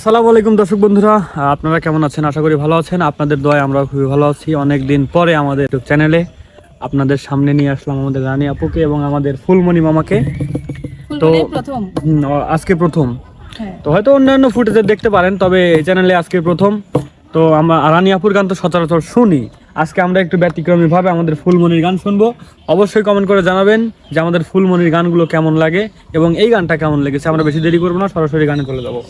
আসসালামু আলাইকুম দর্শক বন্ধুরা, আপনারা কেমন আছেন? আশা করি ভালো আছেন। আপনাদের দয়ায় আমরা খুবই ভালো আছি। অনেক দিন পরে আমাদের ইউটিউব চ্যানেলে আপনাদের সামনে নিয়ে আসলাম আমাদের রানী আপুকে এবং আমাদের ফুলমণি মামাকে। তো আজকে প্রথম, তো হয়তো অন্যান্য ফুটেজে দেখতে পারেন, তবে এই চ্যানেলে আজকে প্রথম। তো আমরা রানী আপুর গান তো সচরাচর শুনি, আজকে আমরা একটু ব্যতিক্রমীভাবে আমাদের ফুলমণির গান শুনবো। অবশ্যই কমেন্ট করে জানাবেন যে আমাদের ফুলমণির গানগুলো কেমন লাগে এবং এই গানটা কেমন লেগেছে। আমরা বেশি দেরি করবো না, সরাসরি গানে চলে যাবো।